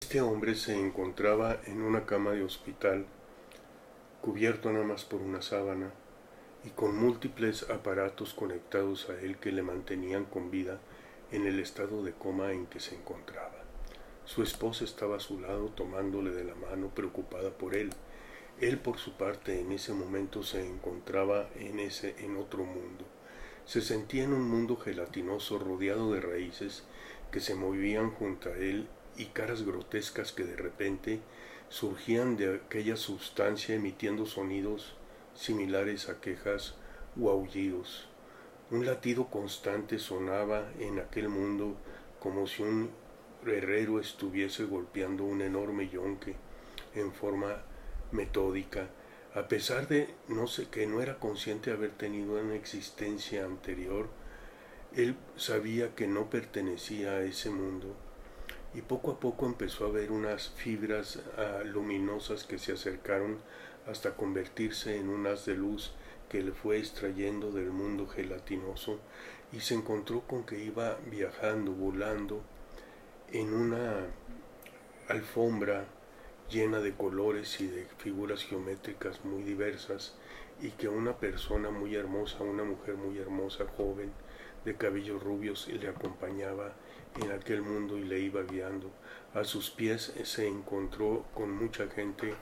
Este hombre se encontraba en una cama de hospital, cubierto nada más por una sábana, y con múltiples aparatos conectados a él que le mantenían con vida en el estado de coma en que se encontraba. Su esposa estaba a su lado tomándole de la mano, preocupada por él. Él, por su parte, en ese momento se encontraba en otro mundo. Se sentía en un mundo gelatinoso rodeado de raíces que se movían junto a él y caras grotescas que de repente surgían de aquella sustancia emitiendo sonidos similares a quejas o aullidos. Un latido constante sonaba en aquel mundo como si un herrero estuviese golpeando un enorme yunque en forma metódica, a pesar de que no era consciente de haber tenido una existencia anterior. Él sabía que no pertenecía a ese mundo, y poco a poco empezó a ver unas fibras luminosas que se acercaron hasta convertirse en un haz de luz que le fue extrayendo del mundo gelatinoso, y se encontró con que iba viajando, volando en una alfombra llena de colores y de figuras geométricas muy diversas, y que una persona muy hermosa, una mujer muy hermosa, joven, de cabellos rubios, le acompañaba en aquel mundo y le iba guiando. A sus pies se encontró con mucha gente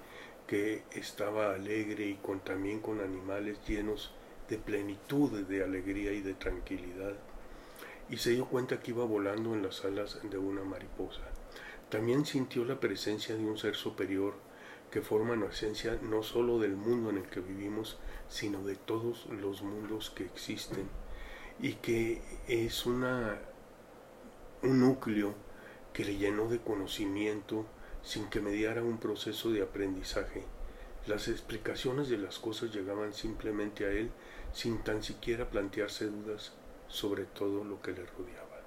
que estaba alegre y también con animales llenos de plenitud, de alegría y de tranquilidad, y se dio cuenta que iba volando en las alas de una mariposa. También sintió la presencia de un ser superior que forma la esencia no solo del mundo en el que vivimos, sino de todos los mundos que existen, y que es un núcleo que le llenó de conocimiento sin que mediara un proceso de aprendizaje. Las explicaciones de las cosas llegaban simplemente a él sin tan siquiera plantearse dudas sobre todo lo que le rodeaba.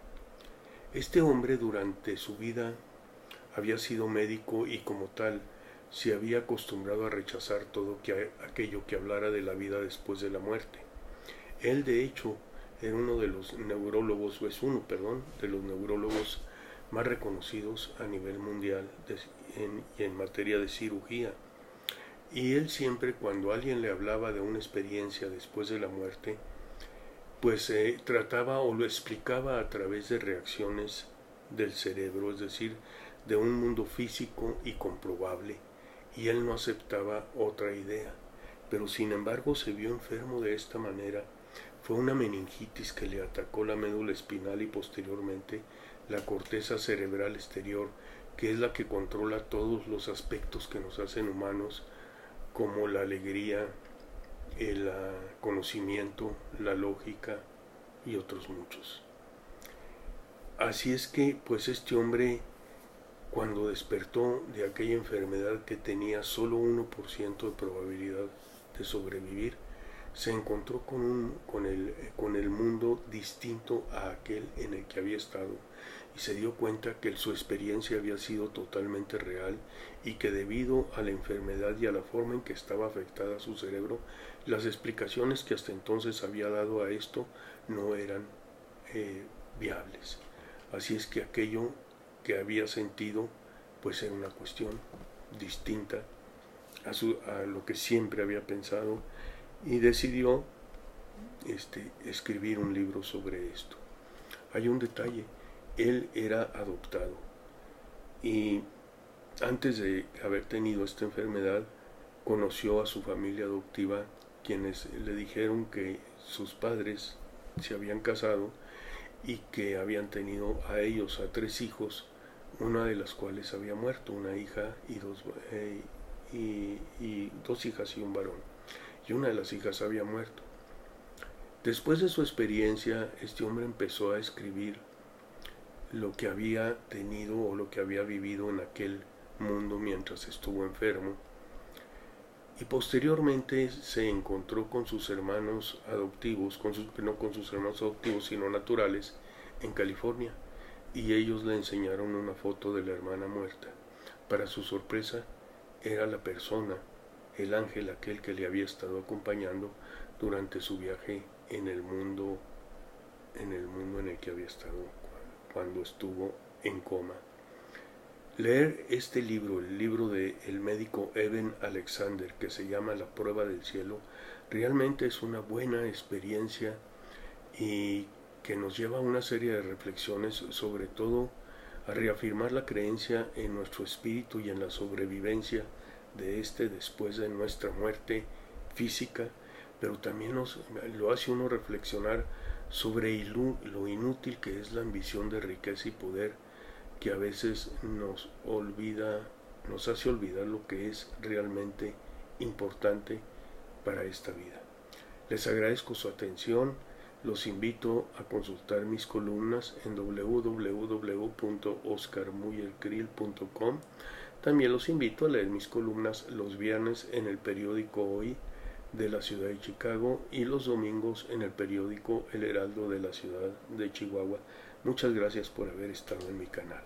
Este hombre durante su vida había sido médico y como tal se había acostumbrado a rechazar todo aquello que hablara de la vida después de la muerte. Él, de hecho, era uno de los neurólogos, de los neurólogos más reconocidos a nivel mundial en materia de cirugía. Y él siempre, cuando alguien le hablaba de una experiencia después de la muerte, pues trataba o lo explicaba a través de reacciones del cerebro, es decir, de un mundo físico y comprobable, y él no aceptaba otra idea. Pero sin embargo se vio enfermo de esta manera. Fue una meningitis que le atacó la médula espinal y posteriormente la corteza cerebral exterior, que es la que controla todos los aspectos que nos hacen humanos, como la alegría, el conocimiento, la lógica y otros muchos. Así es que, pues este hombre, cuando despertó de aquella enfermedad que tenía solo 1% de probabilidad de sobrevivir, se encontró con el mundo distinto a aquel en el que había estado, y se dio cuenta que su experiencia había sido totalmente real, y que debido a la enfermedad y a la forma en que estaba afectada su cerebro, las explicaciones que hasta entonces había dado a esto no eran viables. Así es que aquello que había sentido pues era una cuestión distinta a lo que siempre había pensado, y decidió escribir un libro sobre esto. Hay un detalle: él era adoptado, y antes de haber tenido esta enfermedad conoció a su familia adoptiva, quienes le dijeron que sus padres se habían casado y que habían tenido a ellos a 3 hijos, una de las cuales había muerto, una hija y dos hijas y un varón, y una de las hijas había muerto. Después de su experiencia, este hombre empezó a escribir lo que había tenido o lo que había vivido en aquel mundo mientras estuvo enfermo, y posteriormente se encontró con sus hermanos adoptivos, no con sus hermanos adoptivos sino naturales, en California, y ellos le enseñaron una foto de la hermana muerta. Para su sorpresa, era la persona, el ángel aquel que le había estado acompañando durante su viaje en el mundo en el que había estado cuando estuvo en coma. Leer este libro, el libro del médico Eben Alexander, que se llama La prueba del cielo, realmente es una buena experiencia y que nos lleva a una serie de reflexiones, sobre todo a reafirmar la creencia en nuestro espíritu y en la sobrevivencia de después de nuestra muerte física, pero también lo hace uno reflexionar sobre lo inútil que es la ambición de riqueza y poder, que a veces nos hace olvidar lo que es realmente importante para esta vida. Les agradezco su atención. Los invito a consultar mis columnas en www.oscarmuyercril.com. También los invito a leer mis columnas los viernes en el periódico Hoy de la ciudad de Chicago y los domingos en el periódico El Heraldo de la ciudad de Chihuahua. Muchas gracias por haber estado en mi canal.